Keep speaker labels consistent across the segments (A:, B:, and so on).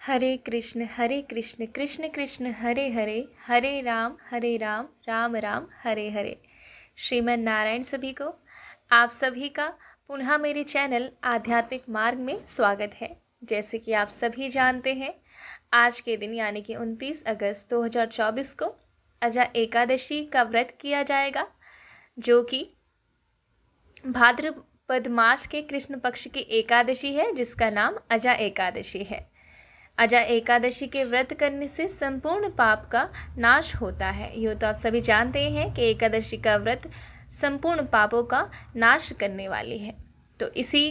A: हरे कृष्ण कृष्ण कृष्ण हरे हरे, हरे राम राम राम हरे हरे। श्रीमन नारायण सभी को, आप सभी का पुनः मेरे चैनल आध्यात्मिक मार्ग में स्वागत है। जैसे कि आप सभी जानते हैं, आज के दिन यानी कि 29 अगस्त 2024 को अजा एकादशी का व्रत किया जाएगा, जो कि भाद्रपद मास के कृष्ण पक्ष की एकादशी है, जिसका नाम अजा एकादशी है। अजा एकादशी के व्रत करने से संपूर्ण पाप का नाश होता है। यूँ तो आप सभी जानते हैं कि एकादशी का व्रत संपूर्ण पापों का नाश करने वाली है। तो इसी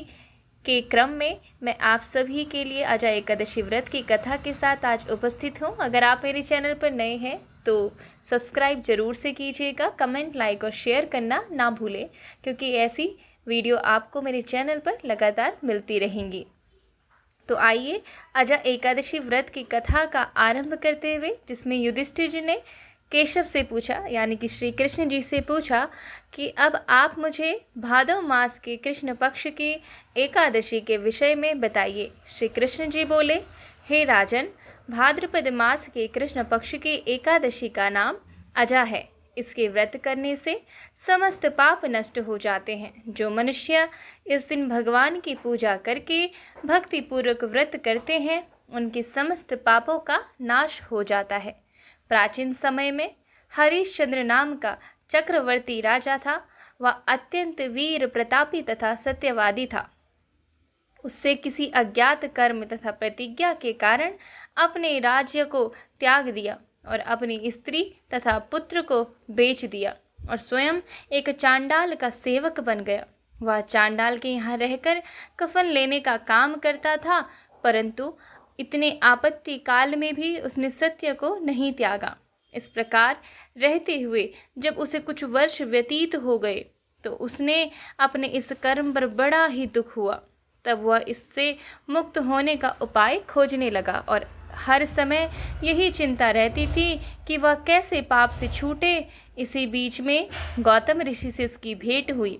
A: के क्रम में मैं आप सभी के लिए अजा एकादशी व्रत की कथा के साथ आज उपस्थित हूँ। अगर आप मेरे चैनल पर नए हैं तो सब्सक्राइब जरूर से कीजिएगा, कमेंट, लाइक और शेयर करना ना भूलें, क्योंकि ऐसी वीडियो आपको मेरे चैनल पर लगातार मिलती रहेंगी। तो आइए अजा एकादशी व्रत की कथा का आरंभ करते हुए, जिसमें युधिष्ठिर जी ने केशव से पूछा, यानी कि श्री कृष्ण जी से पूछा कि अब आप मुझे भादव मास के कृष्ण पक्ष की एकादशी के विषय में बताइए। श्री कृष्ण जी बोले, हे राजन, भाद्रपद मास के कृष्ण पक्ष की एकादशी का नाम अजा है। इसके व्रत करने से समस्त पाप नष्ट हो जाते हैं। जो मनुष्य इस दिन भगवान की पूजा करके भक्तिपूर्वक व्रत करते हैं, उनके समस्त पापों का नाश हो जाता है। प्राचीन समय में हरिश्चंद्र नाम का चक्रवर्ती राजा था। वह अत्यंत वीर प्रतापी तथा सत्यवादी था। उससे किसी अज्ञात कर्म तथा प्रतिज्ञा के कारण अपने राज्य को त्याग दिया और अपनी स्त्री तथा पुत्र को बेच दिया और स्वयं एक चांडाल का सेवक बन गया। वह चांडाल के यहाँ रहकर कफन लेने का काम करता था, परंतु इतने आपत्ति काल में भी उसने सत्य को नहीं त्यागा। इस प्रकार रहते हुए जब उसे कुछ वर्ष व्यतीत हो गए तो उसने अपने इस कर्म पर बड़ा ही दुख हुआ। तब वह इससे मुक्त होने का उपाय खोजने लगा और हर समय यही चिंता रहती थी कि वह कैसे पाप से छूटे। इसी बीच में गौतम ऋषि से इसकी भेंट हुई।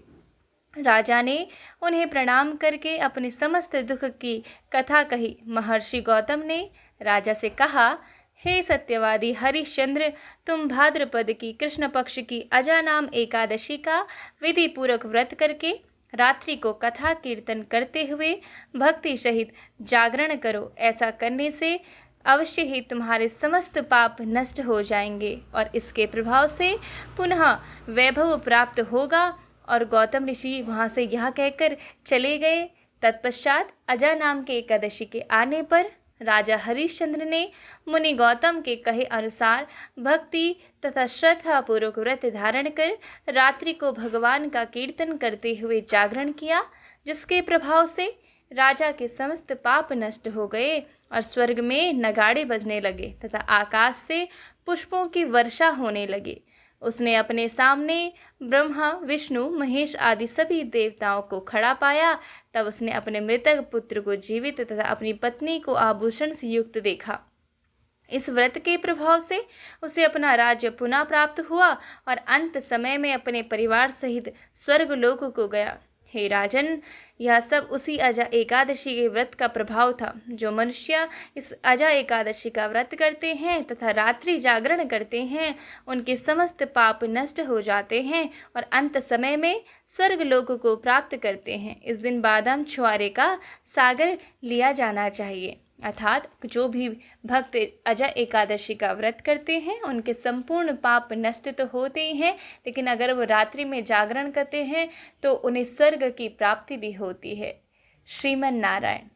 A: राजा ने उन्हें प्रणाम करके अपने समस्त दुख की कथा कही। महर्षि गौतम ने राजा से कहा, हे सत्यवादी हरिश्चंद्र, तुम भाद्रपद की कृष्ण पक्ष की अजा नाम एकादशी का विधि पूर्वक व्रत करके रात्रि को कथा कीर्तन करते हुए भक्ति सहित जागरण करो। ऐसा करने से अवश्य ही तुम्हारे समस्त पाप नष्ट हो जाएंगे और इसके प्रभाव से पुनः वैभव प्राप्त होगा। और गौतम ऋषि वहाँ से यह कहकर चले गए। तत्पश्चात अजा नाम के एकादशी के आने पर राजा हरिश्चंद्र ने मुनि गौतम के कहे अनुसार भक्ति तथा श्रद्धा पूर्वक व्रत धारण कर रात्रि को भगवान का कीर्तन करते हुए जागरण किया, जिसके प्रभाव से राजा के समस्त पाप नष्ट हो गए और स्वर्ग में नगाड़े बजने लगे तथा आकाश से पुष्पों की वर्षा होने लगी। उसने अपने सामने ब्रह्मा, विष्णु, महेश आदि सभी देवताओं को खड़ा पाया। तब उसने अपने मृतक पुत्र को जीवित तथा अपनी पत्नी को आभूषण से युक्त देखा। इस व्रत के प्रभाव से उसे अपना राज्य पुनः प्राप्त हुआ और अंत समय में अपने परिवार सहित स्वर्ग लोक को गया। हे राजन, यह सब उसी अजा एकादशी के व्रत का प्रभाव था। जो मनुष्य इस अजा एकादशी का व्रत करते हैं तथा रात्रि जागरण करते हैं, उनके समस्त पाप नष्ट हो जाते हैं और अंत समय में स्वर्ग लोक को प्राप्त करते हैं। इस दिन बादाम छुआरे का सागर लिया जाना चाहिए। अर्थात जो भी भक्त अजा एकादशी का व्रत करते हैं, उनके संपूर्ण पाप नष्ट तो होते ही हैं, लेकिन अगर वो रात्रि में जागरण करते हैं तो उन्हें स्वर्ग की प्राप्ति भी होती है। श्रीमन नारायण।